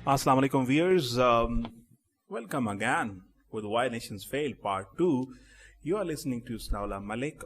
Assalamu alaikum viewers. Welcome again with Why Nations Fail Part 2. You are listening to Snaula Malik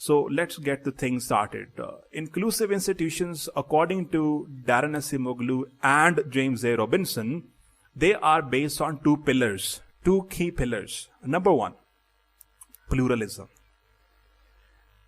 So let's get the thing started. Inclusive institutions, according to Darren Acemoglu and James A. Robinson, they are based on 2 pillars, 2 key pillars. Number 1, pluralism.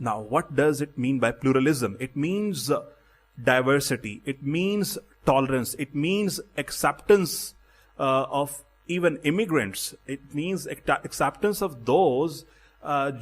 Now, what does it mean by pluralism? It means diversity. It means tolerance. It means acceptance of even immigrants. It means acceptance of those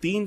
3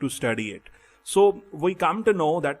to study it. So we come to know that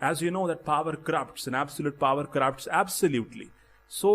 As you know that power corrupts and absolute power corrupts absolutely. So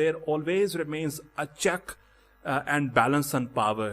there always remains a check and balance on power.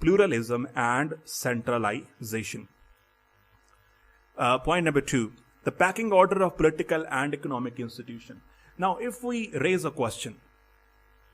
pluralism and centralization. Point number 2, the pecking order of political and economic institution. Now, if we raise a question,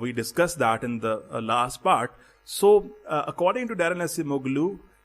We discussed that in the last part. So, according to Daron Acemoglu,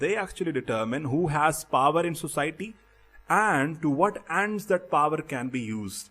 they actually determine who has power in society and to what ends that power can be used.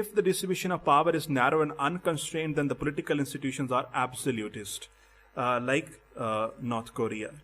if the distribution of power is narrow and unconstrained, then the political institutions are absolutist, like North Korea.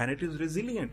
and it is resilient.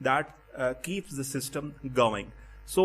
that keeps the system going. So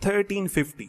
1350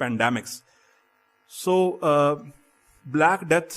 pandemics. So Black Death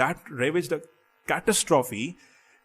that ravaged a catastrophe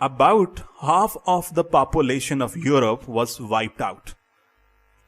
about half of the population of Europe was wiped out.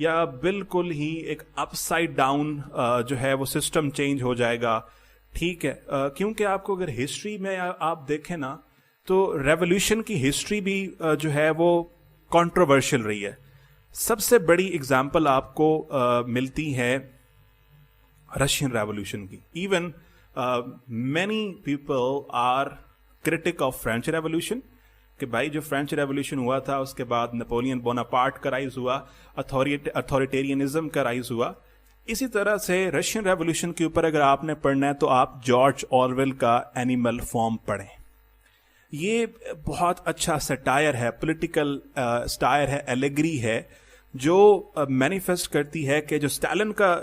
یا بالکل ہی ایک اپ side down جو ہے وہ system change ہو جائے گا. ٹھیک ہے, کیونکہ آپ کو اگر ہسٹری میں آپ دیکھیں نا تو ریولیوشن کی ہسٹری بھی جو ہے وہ کنٹروورشل رہی ہے. سب سے بڑی اگزامپل آپ کو ملتی ہے رشین ریولیوشن کی. Even many people are critic of French revolution, کہ بھائی جو فرینچ ریولیوشن ہوا تھا اس کے بعد نپولین بوناپارٹ کا رائز ہوا, اتھارٹیرینزم کا رائز ہوا. اسی طرح سے رشین ریولیوشن کے اوپر اگر آپ نے پڑھنا ہے تو آپ جارج آرویل کا اینیمل فارم پڑھیں. یہ بہت اچھا سٹائر ہے, پولیٹیکل سٹائر ہے, ایلیگری ہے, جو مینیفیسٹ کرتی ہے کہ جو اسٹالن کا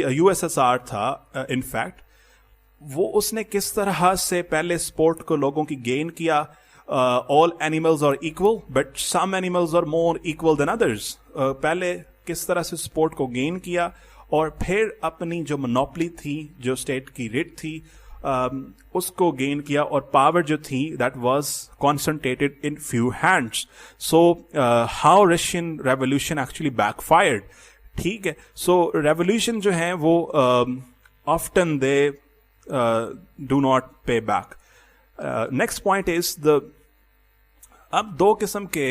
یو ایس ایس آر تھا انفیکٹ, وہ اس نے کس طرح سے پہلے سپورٹ کو لوگوں کی گین کیا. all animals are equal but some animals are more equal than others. پہلے کس طرح سے سپورٹ کو گین کیا اور پھر اپنی جو منوپلی تھی, جو اسٹیٹ کی ریٹ تھی, اس کو گین کیا, اور پاور جو تھی that was concentrated in few hands. So how Russian revolution actually backfired. ٹھیک ہے, so revolution جو ہیں وہ often they do not pay back. Next point is اب دو قسم کے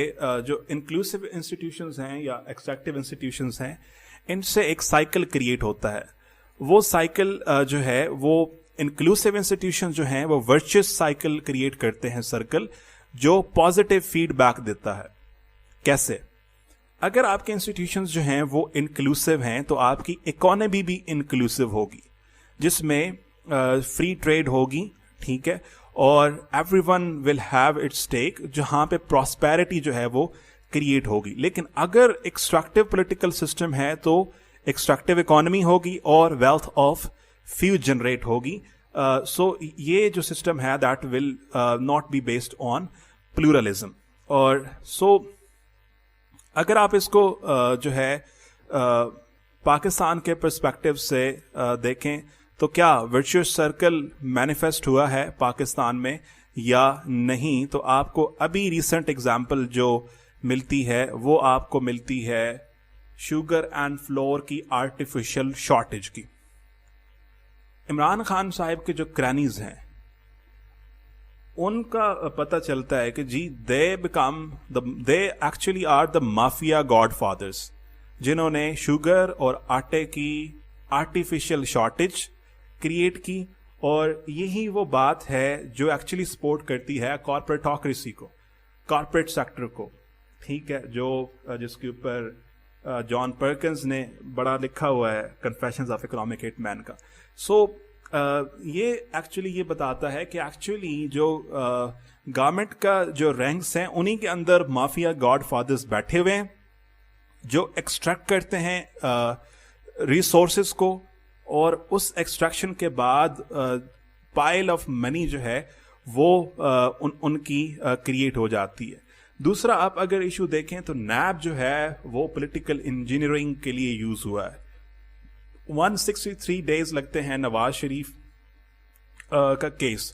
جو انکلوسیو انسٹیٹیوشنز ہیں یا ایکسٹریکٹیو انسٹیٹیوشنز ہیں, ان سے ایک سائیکل کریٹ ہوتا ہے. وہ سائیکل جو ہے وہ انکلوسیو انسٹیٹیوشن جو ہیں وہ ورچوس سائیکل کریٹ کرتے ہیں, سرکل جو پازیٹیو فیڈ بیک دیتا ہے. کیسے؟ اگر آپ کے انسٹیٹیوشنز جو ہیں وہ انکلوسیو ہیں تو آپ کی اکانومی بھی انکلوسیو ہوگی, جس میں فری ٹریڈ ہوگی. ٹھیک ہے, اور every one will have its take, جہاں پہ پراسپیرٹی جو ہے وہ کریٹ ہوگی. لیکن اگر ایکسٹریکٹیو پولیٹیکل سسٹم ہے تو ایکسٹریکٹیو اکانومی ہوگی اور ویلتھ آف فیو جنریٹ ہوگی. سو یہ جو سسٹم ہے that will not be based on pluralism. اور سو اگر آپ اس کو جو ہے پاکستان کے پرسپیکٹو سے دیکھیں تو کیا ورچوئس سرکل مینیفیسٹ ہوا ہے پاکستان میں یا نہیں, تو آپ کو ابھی ریسنٹ ایگزامپل جو ملتی ہے وہ آپ کو ملتی ہے شوگر اینڈ فلور کی آرٹیفیشل شارٹیج کی. عمران خان صاحب کے جو کرینیز ہیں ان کا پتہ چلتا ہے کہ جی they actually are the mafia godfathers, جنہوں نے شوگر اور آٹے کی آرٹیفیشل شارٹیج کریٹ کی. اور یہی وہ بات ہے جو ایکچولی سپورٹ کرتی ہے کارپوریٹوکریسی کو, کارپوریٹ سیکٹر کو. ٹھیک ہے, جو جس کے اوپر جان پرکنز نے بڑا لکھا ہوا ہے, کنفیشنز آف اکنامک ہٹ مین کا. سو یہ ایکچولی یہ بتاتا ہے کہ ایکچولی جو گورنمنٹ کا جو رینکس ہیں انہی کے اندر مافیا گاڈ فادرز بیٹھے ہوئے ہیں, جو ایکسٹریکٹ کرتے ہیں ریسورسز کو, اور اس ایکسٹریکشن کے بعد پائل آف منی جو ہے وہ ان کی کریٹ ہو جاتی ہے. دوسرا آپ اگر ایشو دیکھیں تو نیب جو ہے وہ پولیٹیکل انجینئرنگ کے لیے یوز ہوا ہے. 163 days لگتے ہیں نواز شریف کا کیس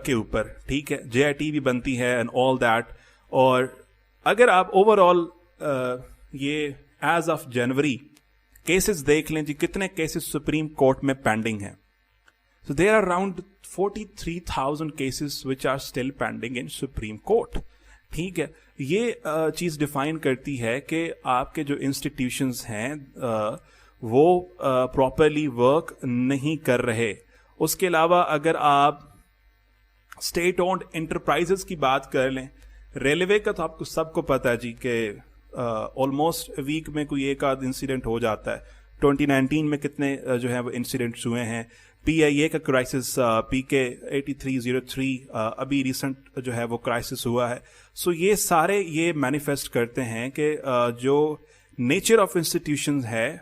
کے اوپر. ٹھیک ہے, JIT بھی بنتی ہے اینڈ آل دیٹ. اور اگر آپ اوور آل یہ ایز آف جنوری کیسز دیکھ لیں جی, کتنے کیسز سپریم کورٹ میں پینڈنگ ہیں. So there are around 43,000 cases which are still pending in Supreme Court. ٹھیک ہے, یہ چیز ڈیفائن کرتی ہے کہ آپ کے جو انسٹیٹیوشنز ہیں وہ پراپرلی ورک نہیں کر رہے. اس کے علاوہ اگر آپ اسٹیٹ اونڈ انٹرپرائزز کی بات کر لیں, ریلوے کا تو آپ کو سب کو پتا ہے جی کہ آلموسٹ ویک میں کوئی ایک آدھ انسیڈنٹ ہو جاتا ہے. 2019 میں کتنے جو ہے وہ انسیڈنٹس ہوئے ہیں. PIA کا کرائسس PK 8303 ابھی ریسنٹ جو ہے وہ کرائسس ہوا ہے. سو یہ سارے یہ مینیفیسٹ کرتے ہیں کہ جو نیچر آف انسٹیٹیوشنز ہے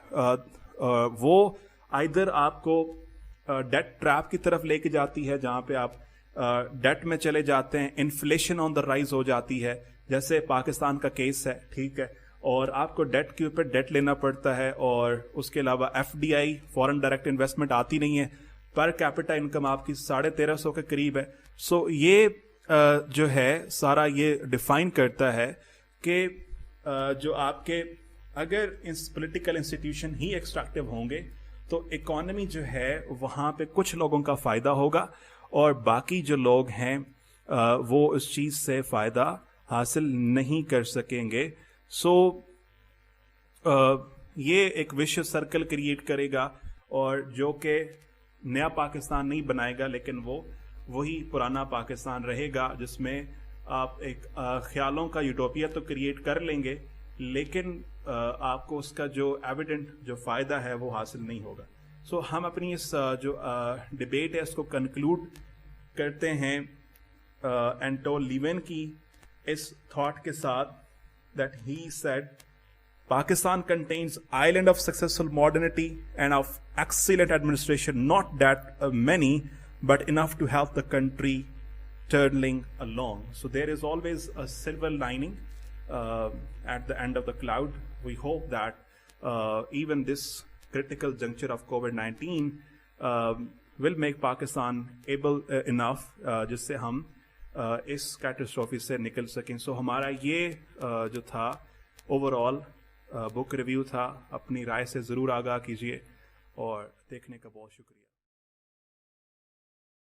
وہ آئدر آپ کو ڈیٹ ٹریپ کی طرف لے کے جاتی ہے, جہاں پہ آپ ڈیٹ میں چلے جاتے ہیں, انفلیشن آن دا رائز ہو جاتی ہے, جیسے پاکستان کا کیس ہے. ٹھیک ہے, اور آپ کو ڈیٹ کے اوپر ڈیٹ لینا پڑتا ہے, اور اس کے علاوہ FDI فورن ڈائریکٹ انویسٹمنٹ آتی نہیں ہے. پر کیپٹا انکم آپ کی 1350 کے قریب ہے. سو یہ جو ہے سارا یہ ڈیفائن کرتا ہے کہ جو آپ کے اگر پولیٹیکل انسٹیٹیوشن ہی ایکسٹریکٹیو ہوں گے تو اکانومی جو ہے وہاں پہ کچھ لوگوں کا فائدہ ہوگا اور باقی جو لوگ ہیں وہ اس چیز سے فائدہ حاصل نہیں کر سکیں گے. سو یہ ایک وشو سرکل کریٹ کرے گا اور جو کہ نیا پاکستان نہیں بنائے گا لیکن وہ وہی پرانا پاکستان رہے گا جس میں آپ ایک خیالوں کا یوٹوپیا تو کریٹ کر لیں گے لیکن آپ کو اس کا جو ایویڈنٹ جو فائدہ ہے وہ حاصل نہیں ہوگا. سو ہم اپنی اس جو ڈبیٹ ہے اس کو کنکلوڈ کرتے ہیں اینٹول لیون کی اس تھاٹ کے ساتھ that he said Pakistan contains island of successful modernity and of excellent administration, not that many but enough to help the country turning along. So there is always a silver lining at the end of the cloud. We hope that even this critical juncture of COVID-19 will make Pakistan able enough جس سے ہم اس کیٹاسٹروفی سے نکل سکیں. سو ہمارا یہ جو تھا اوور آل بک ریویو تھا. اپنی رائے سے ضرور آگاہ کیجیے اور دیکھنے کا بہت شکریہ.